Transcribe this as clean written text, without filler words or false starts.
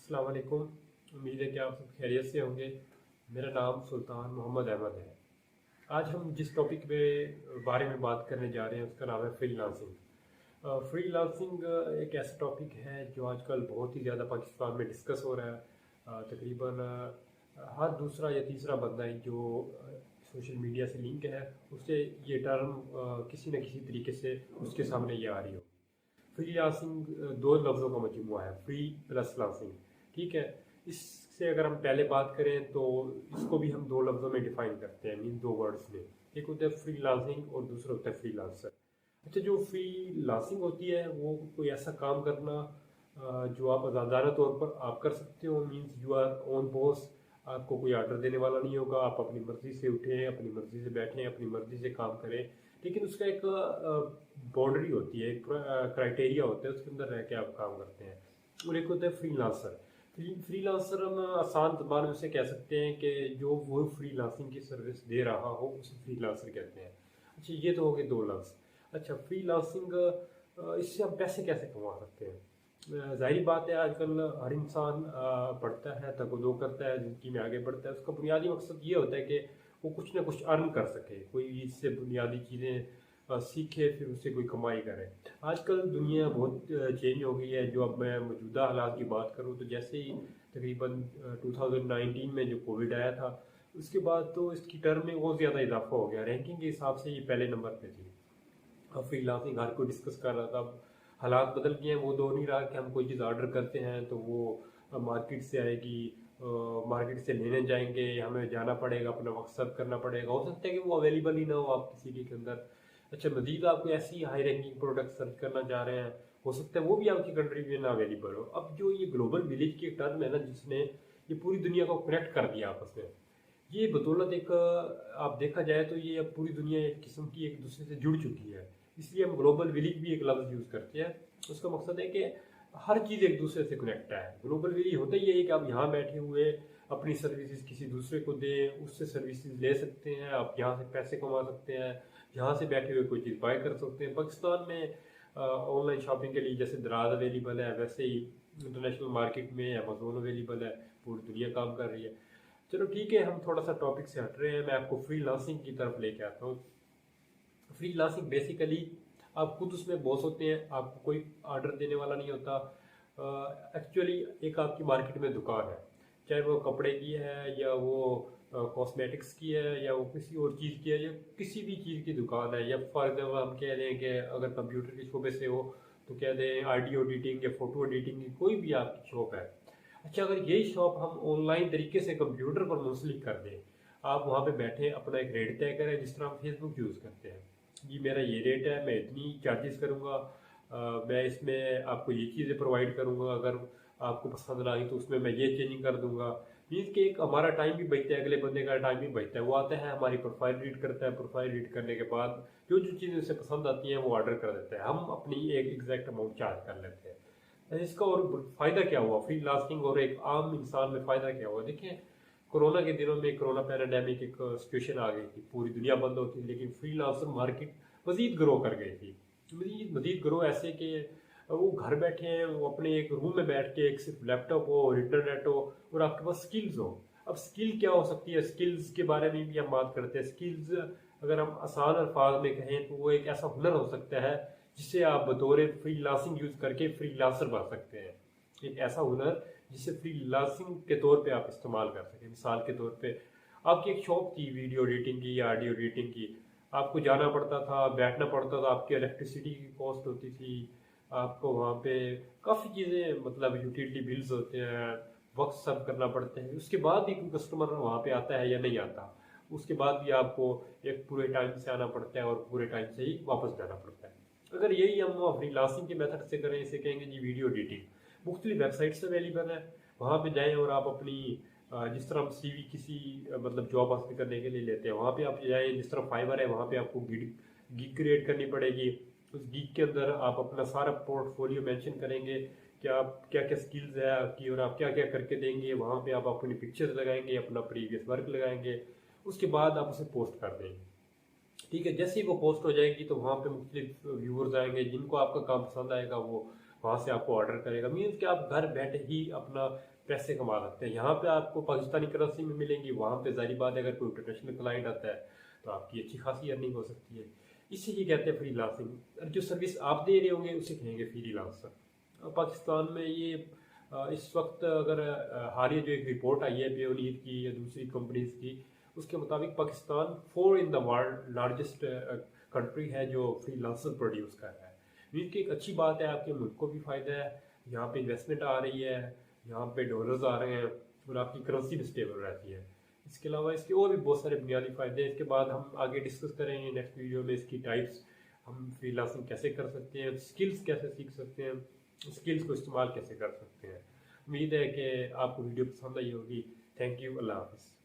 अस्सलाम वालेकुम। उम्मीद है कि आप सब खैरियत से होंगे। मेरा नाम सुल्तान मोहम्मद अहमद है। आज हम जिस टॉपिक पे बारे में बात करने जा रहे हैं उसका नाम है फ्रीलांसिंग। फ्रीलांसिंग एक ऐसा टॉपिक है जो आजकल बहुत ही ज़्यादा पाकिस्तान में डिस्कस हो रहा है। तकरीबन हर दूसरा या तीसरा बंदा ही जो सोशल मीडिया से लिंक है उससे ये टर्म किसी न किसी तरीके से उसके सामने ये आ रही हो। फ्रीलांसिंग दो लफ्ज़ों का मजमूआ है, फ्री प्लस लांसिंग। ठीक है, इससे अगर हम पहले बात करें तो इसको भी हम दो लफ्ज़ों में डिफाइन करते हैं, मीन दो वर्ड्स में। एक होता है फ्रीलांसिंग और दूसरा होता है फ्रीलांसर। अच्छा, जो फ्रीलांसिंग होती है वो कोई ऐसा काम करना जो आप आज़ादाना तौर पर आप कर सकते हो, means you our own boss. आपको कोई आर्डर देने वाला नहीं होगा, आप अपनी मर्ज़ी से उठें, अपनी मर्ज़ी से बैठें, अपनी मर्ज़ी से काम करें। लेकिन उसका एक बाउंड्री होती है, एक क्राइटेरिया होता है, उसके अंदर रह के आप काम करते हैं। और एक होता है फ्रीलांसर। फ्रीलांसर हम आसान ज़बान में उसे कह सकते हैं कि जो वो फ्रीलांसिंग की सर्विस दे रहा हो उसे फ्रीलांसर कहते हैं। अच्छा, ये तो हो गए दो लफ्ज़। अच्छा, फ्रीलांसिंग इससे हम पैसे कैसे कमा सकते हैं? ज़ाहिर बात है, आजकल हर इंसान पढ़ता है, तको करता है, ज़िंदगी में आगे बढ़ता है। उसका बुनियादी मकसद ये होता है कि वो कुछ ना कुछ अर्न कर सके, कोई इससे बुनियादी चीज़ें सीखे, फिर उससे कोई कमाई करे। आजकल दुनिया बहुत चेंज हो गई है। जो अब मैं मौजूदा हालात की बात करूँ तो जैसे ही तकरीबन 2019 में जो कोविड आया था उसके बाद तो इसकी टर्म में बहुत ज़्यादा इजाफा हो गया। रैंकिंग के हिसाब से ये पहले नंबर पे थी। अब फ्रीलांसिंग हर कोई डिस्कस कर रहा था। अब हालात बदल गए हैं, वो दौर नहीं रहा कि हम कोई चीज़ ऑर्डर करते हैं तो वो मार्केट से आएगी, मार्केट से लेने जाएंगे, हमें जाना पड़ेगा, अपना वक्त सर्व करना पड़ेगा। हो सकता है कि वो अवेलेबल ही ना हो आपकी सिटी के अंदर। अच्छा, मजीद आप कोई ऐसी हाई रैंकिंग प्रोडक्ट सर्च करना चाह रहे हैं, हो सकता है वो भी आपकी कंट्री में ना अवेलेबल हो। अब जो ये ग्लोबल विलेज की टर्म है ना, जिसने ये पूरी दुनिया को कनेक्ट कर दिया आपस में, ये बदौलत एक आप देखा जाए तो ये अब पूरी दुनिया एक किस्म की एक दूसरे से जुड़ चुकी है। इसलिए हम ग्लोबल विलेज भी एक लफ्ज़ यूज़ करते हैं। उसका मकसद है कि हर चीज़ एक दूसरे से कनेक्ट है। ग्लोबल विलेज होता ही है कि आप यहाँ बैठे हुए अपनी सर्विसेज किसी दूसरे को दें, उससे सर्विसेज ले सकते हैं, आप यहाँ से पैसे कमा सकते हैं, यहाँ से बैठे हुए कोई चीज़ बाय कर सकते हैं। पाकिस्तान में ऑनलाइन शॉपिंग के लिए जैसे दराज अवेलेबल है, वैसे ही इंटरनेशनल मार्केट में अमेजोन अवेलेबल है। पूरी दुनिया काम कर रही है। चलो ठीक है, हम थोड़ा सा टॉपिक से हट रहे हैं। मैं आपको फ्रीलांसिंग की तरफ लेके आता हूँ। फ्रीलांसिंग बेसिकली आप खुद उसमें बॉस होते हैं, आपको कोई ऑर्डर देने वाला नहीं होता। एक्चुअली एक आपकी मार्केट में दुकान है, चाहे वो कपड़े की है या वो कॉस्मेटिक्स की है या वो किसी और चीज़ की है या किसी भी चीज़ की दुकान है। या फॉर एग्जाम्पल हम कह दें कि अगर कंप्यूटर के शोबे से हो तो कह दें ऑडियो एडिटिंग या फोटो एडिटिंग की कोई भी आपकी शॉप है। अच्छा, अगर यही शॉप हम ऑनलाइन तरीके से कंप्यूटर पर मुंसलिक कर दें, आप वहाँ पे बैठे अपना एक रेट तय करें, जिस तरह हम फेसबुक यूज़ करते हैं। जी, मेरा ये रेट है, मैं इतनी चार्जेस करूँगा, मैं इसमें आपको ये चीज़ें प्रोवाइड करूँगा, अगर आपको पसंद ना आई तो उसमें मैं ये चेंजिंग कर दूंगा। मीन्स कि एक हमारा टाइम भी बचता है, अगले बंदे का टाइम भी बचता है। वो आता है, हमारी प्रोफाइल रीड करता है, प्रोफाइल रीड करने के बाद जो जो चीज़ें उसे पसंद आती हैं वो ऑर्डर कर देता है, हम अपनी एक एग्जैक्ट अमाउंट चार्ज कर लेते हैं। इसका और फ़ायदा क्या हुआ फ्री लास्टिंग, और एक आम इंसान में फ़ायदा क्या हुआ? देखिए, कोरोना के दिनों में कोरोना पैराडेमिक एक सिचुएशन आ गई थी, पूरी दुनिया बंद होती थी, लेकिन फ्री लांसर मार्केट मजीद ग्रो कर गई थी। मजीद ग्रो ऐसे कि वो घर बैठे हैं, वो अपने एक रूम में बैठ के एक सिर्फ लैपटॉप हो और इंटरनेट हो और आपके पास स्किल्स हो। अब स्किल क्या हो सकती है, स्किल्स के बारे में भी हम बात करते हैं। स्किल्स अगर हम आसान अल्फाज में कहें तो वो एक ऐसा हुनर हो सकता है जिसे आप बतौर फ्रीलांसिंग यूज करके फ्रीलांसर बन सकते हैं। एक ऐसा हुनर जिसे फ्रीलांसिंग के तौर पे आप इस्तेमाल कर सकें। मिसाल के तौर पे आपकी एक शॉप थी वीडियो एडिटिंग की या ऑडियो एडिटिंग की, आपको जाना पड़ता था, बैठना पड़ता था, आपकी इलेक्ट्रिसिटी की कॉस्ट होती थी, आपको वहाँ पे काफ़ी चीज़ें, मतलब यूटिलिटी बिल्स होते हैं, वक्त सर्व करना पड़ते हैं। उसके बाद भी कोई कस्टमर वहाँ पे आता है या नहीं आता, उसके बाद भी आपको एक पूरे टाइम से आना पड़ता है और पूरे टाइम से ही वापस जाना पड़ता है। अगर यही हम फ्रीलांसिंग के मेथड से करें, इसे कहेंगे जी वीडियो एडिटिंग। मुख्तलिफ वेबसाइट्स अवेलेबल है, वहाँ पे जाएँ और आप अपनी जिस तरह हम सीवी किसी मतलब जॉब हासिल करने के लिए लेते हैं, वहाँ पे आप जाएँ। जिस तरह फाइवर है, वहाँ पे आपको गिग क्रिएट करनी पड़ेगी। उस गिग के अंदर आप अपना सारा पोर्टफोलियो मेंशन करेंगे कि आप क्या क्या स्किल्स है आपकी और आप क्या क्या करके देंगे। वहाँ पे आप अपनी पिक्चर्स लगाएंगे, अपना प्रीवियस वर्क लगाएंगे, उसके बाद आप उसे पोस्ट कर देंगे। ठीक है, जैसे ही वो पोस्ट हो जाएगी तो वहाँ पे मुख्तलिफ व्यूअर्स आएंगे, जिनको आपका काम पसंद आएगा वो वहाँ से आपको ऑर्डर करेगा। मीन्स कि आप घर बैठे ही अपना पैसे कमा सकते हैं। यहाँ पे आपको पाकिस्तानी करेंसी में मिलेंगी, वहाँ पे जारी बात है अगर कोई इंटरनेशनल क्लाइंट आता है तो आपकी अच्छी खासी अर्निंग हो सकती है। इसी ही कहते हैं फ्रीलांसिंग। जो सर्विस आप दे रहे होंगे उसे कहेंगे फ्रीलांसर। पाकिस्तान में ये इस वक्त अगर हालिया जो एक रिपोर्ट आई है पेयोनीर की या दूसरी कंपनीज की, उसके मुताबिक Pakistan 4 in the world largest country है जो फ्रीलांसर प्रोड्यूस कर रहा है। मीन की एक अच्छी बात है, आपके मुल्क को भी फ़ायदा है, यहाँ पे इन्वेस्टमेंट आ रही है, यहाँ पे डॉलर्स आ रहे हैं और आपकी करेंसी भी स्टेबल रहती है। इसके अलावा इसके और भी बहुत सारे बुनियादी फ़ायदे हैं। इसके बाद हम आगे डिस्कस करेंगे नेक्स्ट वीडियो में इसकी टाइप्स, हम फ्रीलांसिंग कैसे कर सकते हैं, स्किल्स कैसे सीख सकते हैं, स्किल्स को इस्तेमाल कैसे कर सकते हैं। उम्मीद है कि आपको वीडियो पसंद आई होगी। थैंक यू, अल्लाह हाफिज़।